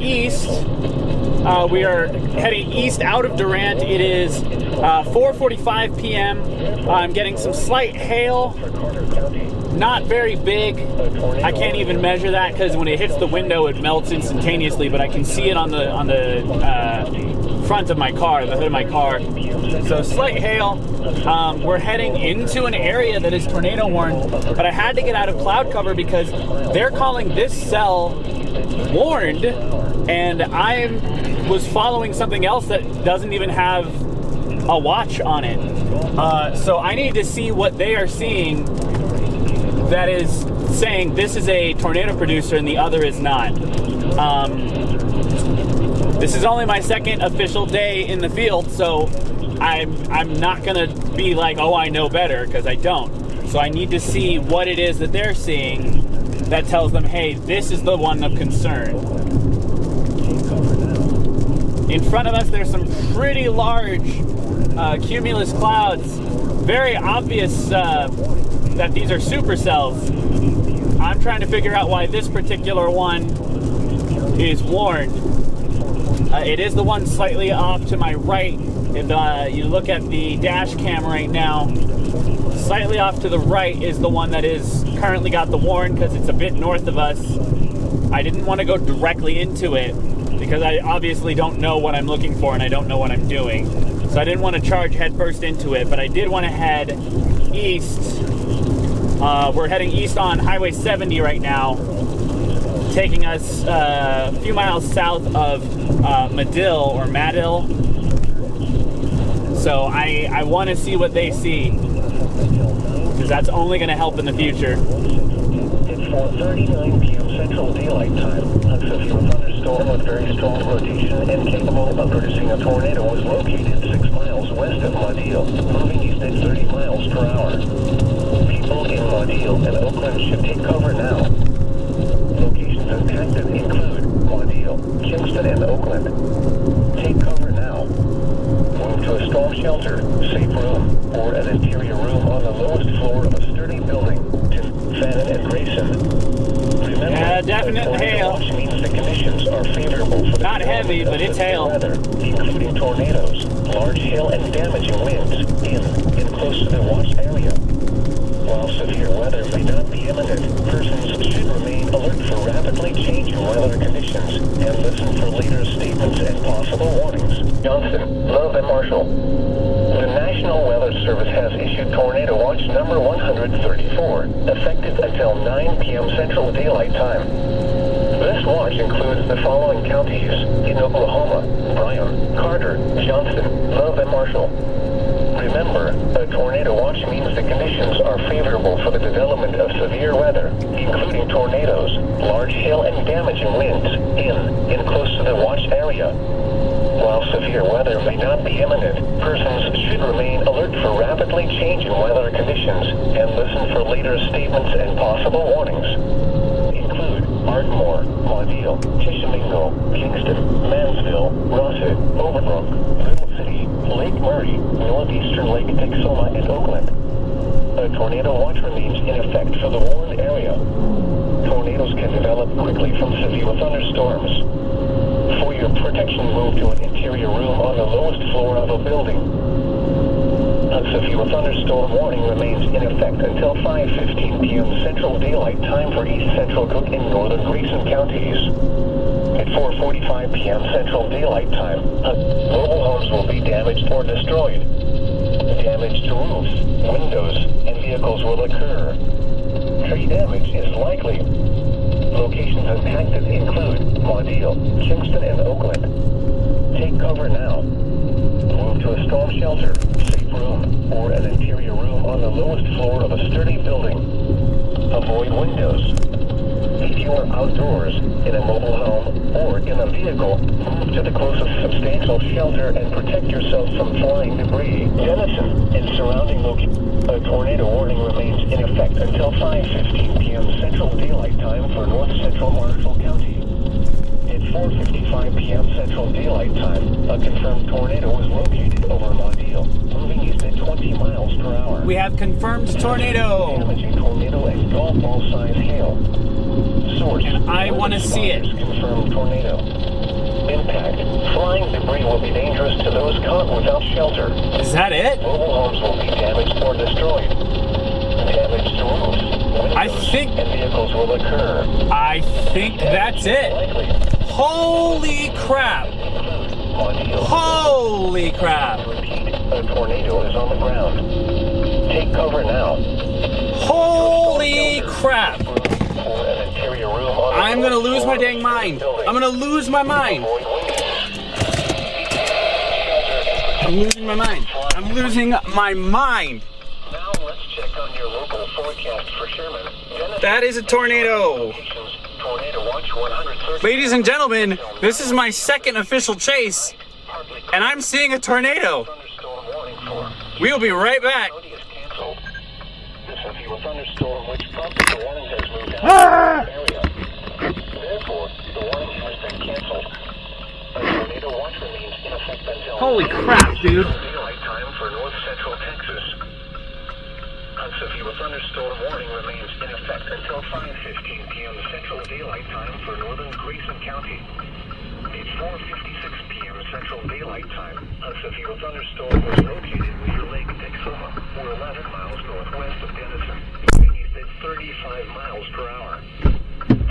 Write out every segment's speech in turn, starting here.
east. We are heading east out of Durant. It is 4:45 p.m. I'm getting some slight hail. Not very big. I can't even measure that because when it hits the window, it melts instantaneously. But I can see it on the front of my car, the hood of my car. So slight hail. We're heading into an area that is tornado warned. But I had to get out of cloud cover because they're calling this cell warned, and I was following something else that doesn't even have a watch on it. So I need to see what they are seeing that is saying this is a tornado producer and the other is not. This is only my second official day in the field, so I'm not gonna be like, oh, I know better, because I don't. So I need to see what it is that they're seeing that tells them, hey, this is the one of concern. In front of us, there's some pretty large cumulus clouds. Very obvious that these are supercells. I'm trying to figure out why this particular one is warned. It is the one slightly off to my right. If you look at the dash cam right now, slightly off to the right is the one that is currently got the warn because it's a bit north of us. I didn't want to go directly into it because I obviously don't know what I'm looking for and I don't know what I'm doing. So I didn't want to charge headfirst into it, but I did want to head east. We're heading east on Highway 70 right now, taking us a few miles south of Madill or Madill. So I want to see what they see, because that's only going to help in the future. It's 4:39 p.m. Central Daylight Time. A severe thunderstorm with very strong rotation and capable of producing a tornado was located 6 miles west of Madill, moving east at 30 miles per hour. People in Madill and Oakland should take cover now. Locations impacted include Madill, Kingston, and Oakland. Take cover now. Move to a storm shelter, safe room, or an interior room on the lowest floor of a sturdy building. Fannin and Grayson. Remember, definite hail. Means the conditions are favorable for the not heavy, but it's hail. Weather, including tornadoes, large hail, and damaging winds in close to the watch area. While severe weather may not be imminent, persons should remain alert for rapidly changing weather conditions and listen for later statements and possible warnings. Johnson, Love, and Marshall. The National Weather Service has issued Tornado Watch number 134, effective until 9 p.m. Central Daylight Time. This watch includes the following counties in Oklahoma: Bryan, Carter, Johnson, Love, and Marshall. Remember, a tornado watch means the conditions are favorable for the development of severe weather, including tornadoes, large hail, and damaging winds in close to the watch area. While severe weather may not be imminent, persons should remain alert for rapidly changing weather conditions and listen for later statements and possible warnings. Include Ardmore, Madill, Tishomingo, Kingston, Mansville, Rossett, Overbrook, Little City, Lake Murray, northeastern Lake Texoma, and Oakland. A tornado watch remains in effect for the warned area. Tornadoes can develop quickly from severe thunderstorms. For your protection, move to an interior room on the lowest floor of a building. A severe thunderstorm warning remains in effect until 5:15 p.m. Central Daylight Time for East Central Cook and Northern Grayson counties. At 4:45 p.m. Central Daylight Time, mobile homes will be damaged or destroyed. Damage to roofs, windows, and vehicles will occur. Tree damage is likely. Locations impacted include Madill, Kingston, and Oakland. Take cover now. Move to a storm shelter, safe room, or an interior room on the lowest floor of a sturdy building. Avoid windows. If you are outdoors, in a mobile home, or in a vehicle, move to the closest substantial shelter and protect yourself from flying debris. Denison and surrounding locations. A tornado warning remains in effect until 5:15 p.m. Central Daylight Time for North Central Marshall County. At 4:55 p.m. Central Daylight Time, a confirmed tornado was located over Madill, moving east at 20 miles per hour. We have confirmed tornado. Damaging tornado and golf ball size hail. Source: and I want to see it. Confirmed tornado. Flying debris will be dangerous to those caught without shelter. Is that it? Mobile homes will be damaged or destroyed. Damage to roofs, windows, and vehicles will occur. I think that's it. Likely. Holy crap. Madill. Holy crap. Repeat, a tornado is on the ground. Take cover now. Holy crap. Or an interior room on the I'm gonna lose my floor dang mind. building. I'm gonna lose my mind. Avoid windows. I'm losing my mind. I'm losing my mind. Now let's check on your local forecast for Sherman. That is a tornado. Tornado watch 130. Ladies and gentlemen, this is my second official chase, and I'm seeing a tornado. Thunderstorm warning for. We'll be right back. County is canceled. This heavy thunderstorm which prompted the warning has moved out of the area. Therefore, the warning has been canceled. A tornado watch remains in effect until Holy crap, dude. daylight time for north central Texas. A severe thunderstorm warning remains in effect until 5:15 p.m. Central Daylight Time for northern Grayson County. At 4:56 p.m. Central Daylight Time, a severe thunderstorm was located near Lake Texoma, or 11 miles northwest of Denison. Winds at 35 miles per hour.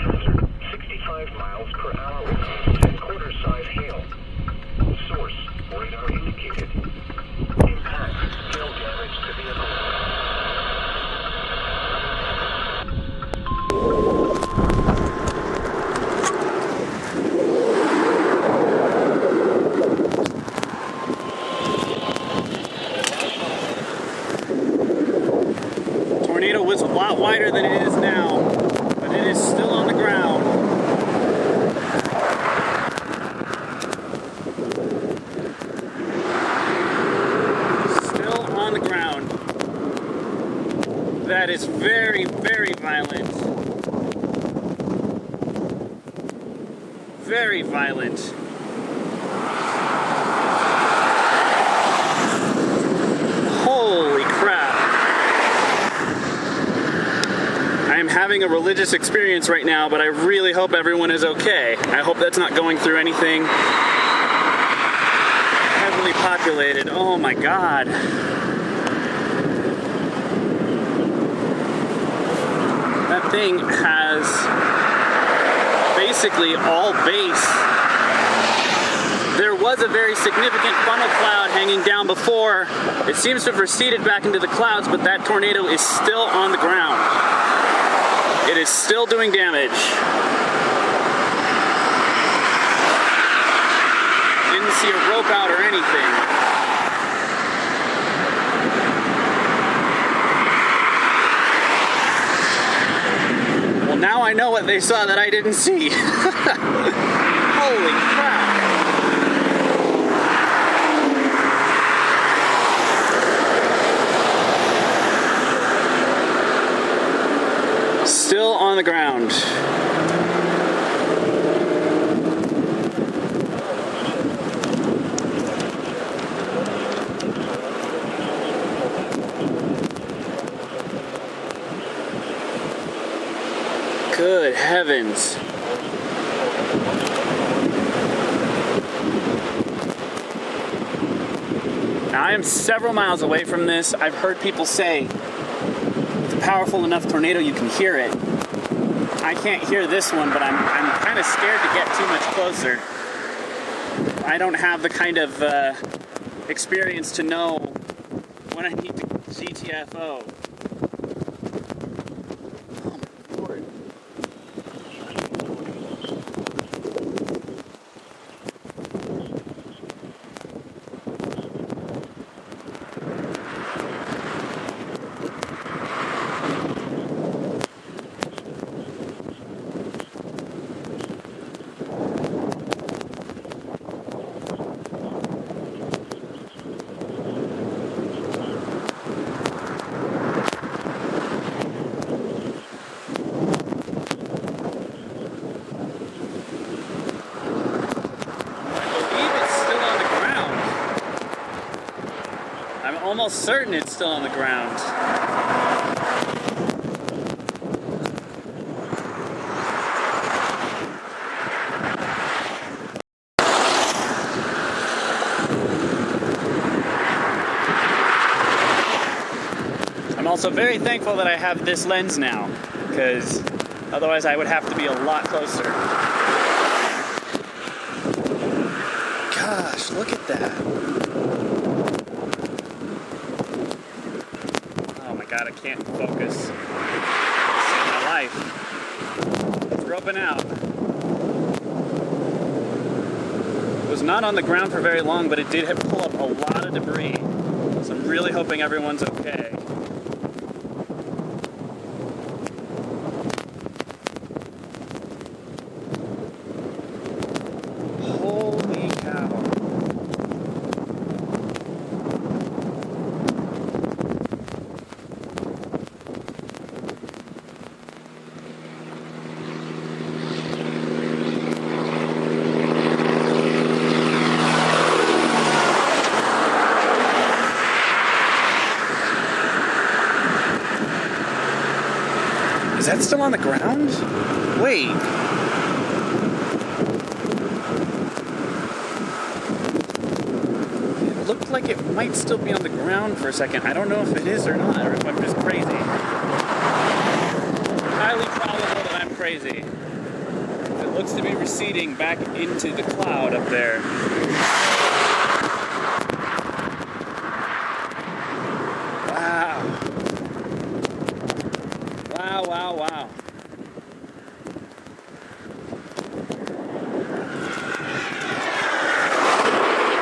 Hazard, 65 miles per hour winds and quarter-size hail. Source, radar indicated. Impact, hail damage to vehicles. Tornado was a lot wider than it is now, but it is still on the ground. Still on the ground. That is very, very violent. Very violent. Holy crap. I am having a religious experience right now, but I really hope everyone is okay. I hope that's not going through anything heavily populated. Oh my God. That thing has basically all base. There was a very significant funnel cloud hanging down before. It seems to have receded back into the clouds, but that tornado is still on the ground. It is still doing damage. Didn't see a rope out or anything. Well, now I know what they saw that I didn't see. Holy crap. Still on the ground. Good heavens. Now, I am several miles away from this. I've heard people say it's a powerful enough tornado you can hear it. I can't hear this one, but I'm kind of scared to get too much closer. I don't have the kind of experience to know when I need to GTFO. Oh my Lord. I'm almost certain it's still on the ground. also very thankful that I have this lens now, because otherwise I would have to be a lot closer. Gosh, look at that. Oh my god, I can't focus. Save my life. It's rubbing out. It was not on the ground for very long, but it did pull up a lot of debris. So I'm really hoping everyone's okay. Holy cow. Is that still on the ground? Wait. It looked like it might still be on the ground for a second. I don't know if it is or not, or if I'm just crazy. Highly probable that I'm crazy. It looks to be receding back into the cloud up there. Wow. Wow, wow, wow.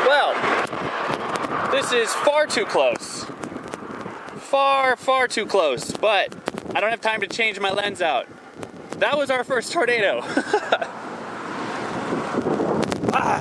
Well, this is far too close. Far too close, but I don't have time to change my lens out. That was our first tornado. Ah.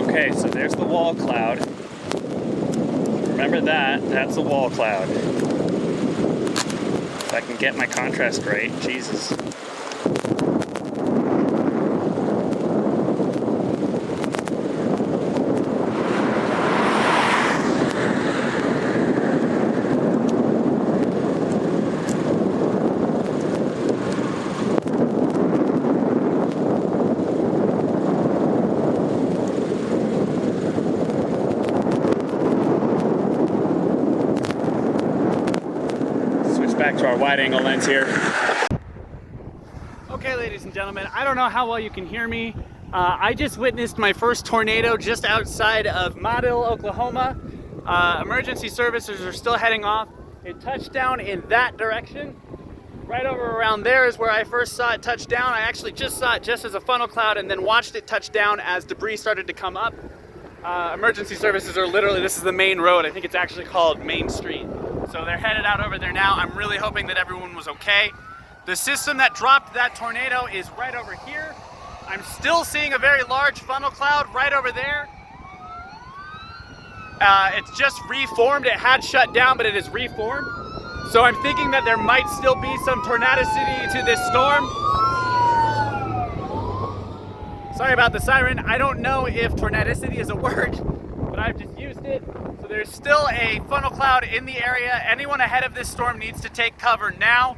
Okay, so there's the wall cloud. Remember that, that's a wall cloud. If I can get my contrast right, Jesus. Back to our wide angle lens here. Okay, ladies and gentlemen, I don't know how well you can hear me. I just witnessed my first tornado just outside of Madill, Oklahoma. Emergency services are still heading off. It touched down in that direction. Right over around there is where I first saw it touch down. I actually just saw it just as a funnel cloud and then watched it touch down as debris started to come up. Emergency services are literally, this is the main road. I think it's actually called Main Street. So they're headed out over there now. I'm really hoping that everyone was okay. The system that dropped that tornado is right over here. I'm still seeing a very large funnel cloud right over there. It's just reformed. It had shut down, but it is reformed. So I'm thinking that there might still be some tornadicity to this storm. Sorry about the siren. I don't know if tornadicity is a word, but I've just used it. So there's still a funnel cloud in the area. Anyone ahead of this storm needs to take cover now.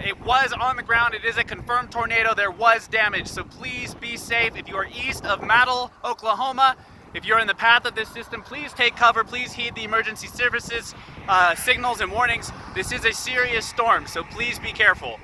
It was on the ground. It is a confirmed tornado. There was damage, so please be safe. If you are east of Madill, Oklahoma, if you're in the path of this system, please take cover. Please heed the emergency services signals and warnings. This is a serious storm, so please be careful.